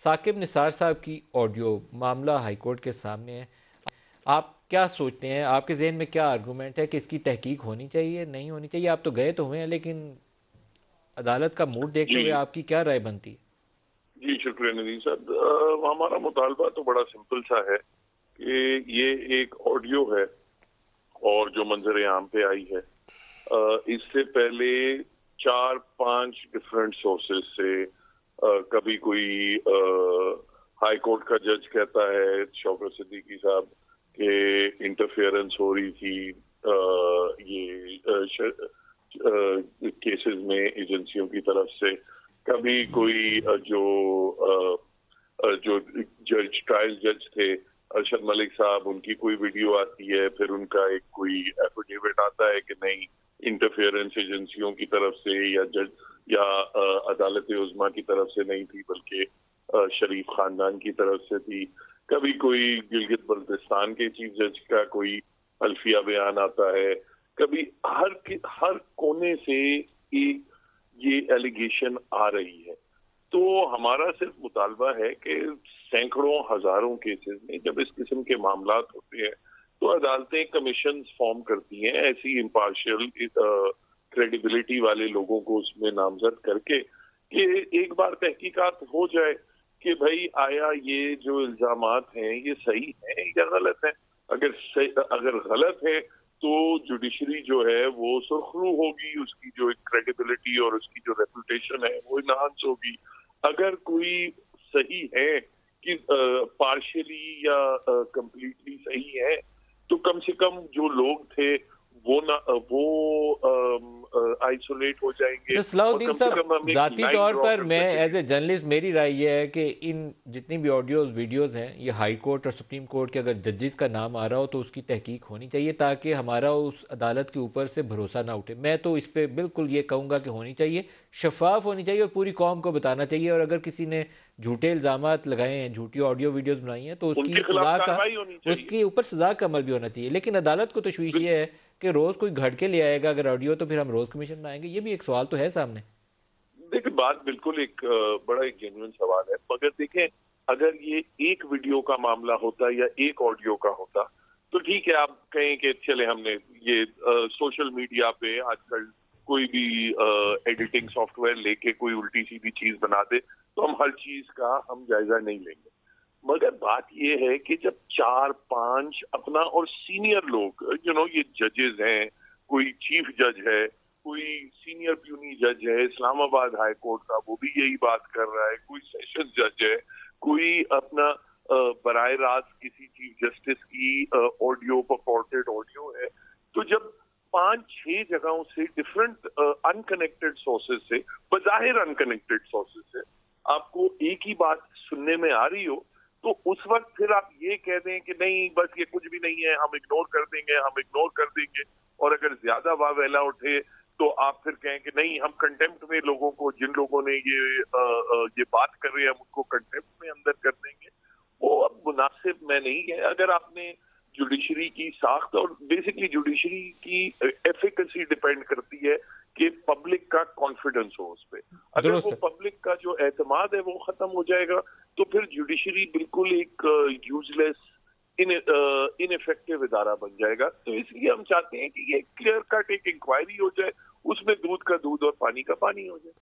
ثاقب نثار صاحب کی آڈیو معاملہ ہائی کورٹ کے سامنے ہے، آپ کیا سوچتے ہیں؟ آپ کے ذہن میں کیا آرگومنٹ ہے کہ اس کی تحقیق ہونی چاہیے نہیں ہونی چاہیے؟ آپ تو گئے تو ہوئے ہیں، لیکن عدالت کا موڈ دیکھتے ہوئے جی آپ کی کیا رائے بنتی ہے؟ جی شکریہ ندیم صاحب، ہمارا مطالبہ تو بڑا سمپل سا ہے کہ یہ ایک آڈیو ہے اور جو منظر عام پہ آئی ہے، اس سے پہلے 4-5 ڈفرینٹ سورسز سے کبھی کوئی ہائی کورٹ کا جج کہتا ہے شوکت صدیقی صاحب کہ انٹرفیئرنس ہو رہی تھی یہ کیسز میں ایجنسیوں کی طرف سے، کبھی کوئی جو جج ٹرائل جج تھے ارشد ملک صاحب، ان کی کوئی ویڈیو آتی ہے، پھر ان کا ایک کوئی ایفیڈیوٹ آتا ہے کہ نہیں انٹرفیئرنس ایجنسیوں کی طرف سے یا جج یا عدالت عظمیٰ کی طرف سے نہیں تھی بلکہ شریف خاندان کی طرف سے تھی، کبھی کوئی گلگت بلتستان کے چیف جج کا کوئی الفیہ بیان آتا ہے، کبھی ہر کونے سے ایک یہ ایلیگیشن آ رہی ہے۔ تو ہمارا صرف مطالبہ ہے کہ سینکڑوں ہزاروں کیسز میں جب اس قسم کے معاملات ہوتے ہیں تو عدالتیں کمیشنز فارم کرتی ہیں ایسی امپارشل کریڈیبلٹی والے لوگوں کو اس میں نامزد کر کے کہ ایک بار تحقیقات ہو جائے کہ بھائی آیا یہ جو الزامات ہیں یہ صحیح ہیں یا غلط ہیں۔ اگر غلط ہے تو جوڈیشری جو ہے وہ سرخرو ہوگی، اس کی جو کریڈیبلٹی اور اس کی جو ریپوٹیشن ہے وہ انہانس ہوگی۔ اگر کوئی صحیح ہے کہ پارشلی یا کمپلیٹلی صحیح ہے تو کم سے کم جو لوگ تھے وہ آئسولیٹ ہو جائیں گے صلاح اور الدین کم سے صاحب، کم ہم ایک ذاتی لائن طور ڈرا پر کر میں سکیں ایز گے۔ اے جرنلسٹ میری رائے یہ ہے کہ ان جتنی بھی آڈیوز ویڈیوز ہیں یہ ہائی کورٹ اور سپریم کورٹ کے اگر ججز کا نام آ رہا ہو تو اس کی تحقیق ہونی چاہیے تاکہ ہمارا اس عدالت کے اوپر سے بھروسہ نہ اٹھے۔ میں تو اس پہ بالکل یہ کہوں گا کہ ہونی چاہیے، شفاف ہونی چاہیے اور پوری قوم کو بتانا چاہیے، اور اگر کسی نے جھوٹے الزامات لگائے ہیں، جھوٹی آڈیو ویڈیوز بنائی ہیں تو اس ان کی کے خلاف سزا کا کارروائی ہونی اس چاہیے۔ کے اوپر سزا کا عمل بھی ہونا چاہیے۔ لیکن عدالت کو تشویش یہ ہے کہ روز کوئی گھڑ کے لے آئے گا اگر آڈیو تو پھر ہم روز کمیشن میں آئیں گے، یہ بھی ایک سوال تو ہے سامنے۔ دیکھیں بات بالکل ایک بڑا ایک جینوئن سوال ہے، مگر دیکھیں اگر یہ ایک ویڈیو کا معاملہ ہوتا یا ایک آڈیو کا ہوتا تو ٹھیک ہے، آپ کہیں کہ چلے ہم نے یہ سوشل میڈیا پہ آج کل کوئی بھی ایڈیٹنگ سافٹ ویئر لے کے کوئی الٹی سیدھی چیز بنا دے تو ہم ہر چیز کا ہم جائزہ نہیں لیں گے، مگر بات یہ ہے کہ جب 4-5 اپنا اور سینئر لوگ یہ ججز ہیں، کوئی چیف جج ہے، کوئی سینئر پیونی جج ہے اسلام آباد ہائی کورٹ کا، وہ بھی یہی بات کر رہا ہے، کوئی سیشن جج ہے، کوئی اپنا براہ راست کسی چیف جسٹس کی آڈیو پرپورٹڈ آڈیو ہے، تو جب 5-6 جگہوں سے ڈفرنٹ انکنیکٹڈ سورسز سے، بظاہر انکنیکٹڈ سورسز سے آپ کو ایک ہی بات سننے میں آ رہی ہو تو اس وقت پھر آپ یہ کہہ دیں کہ نہیں بس یہ کچھ بھی نہیں ہے، ہم اگنور کر دیں گے، اور اگر زیادہ واویلا اٹھے تو آپ پھر کہیں کہ نہیں ہم کنٹیمپٹ میں لوگوں کو، جن لوگوں نے یہ بات کر رہے ہیں ہم ان کو کنٹیمپٹ میں اندر کر دیں گے، وہ اب مناسب میں نہیں ہے۔ اگر آپ نے جوڈیشری کی ساخت، اور بیسکلی جوڈیشری کی ایفیکسی ڈیپینڈ کرتی ہے کہ پبلک کا کانفیڈنس ہو اس پہ، اگر وہ درست ہے۔ پبلک کا جو اعتماد ہے وہ ختم ہو جائے گا تو پھر جوڈیشری بالکل ایک یوز لیس ان افیکٹو ادارہ بن جائے گا۔ تو اس لیے ہم چاہتے ہیں کہ یہ کلیئر کٹ ایک انکوائری ہو جائے، اس میں دودھ کا دودھ اور پانی کا پانی ہو جائے۔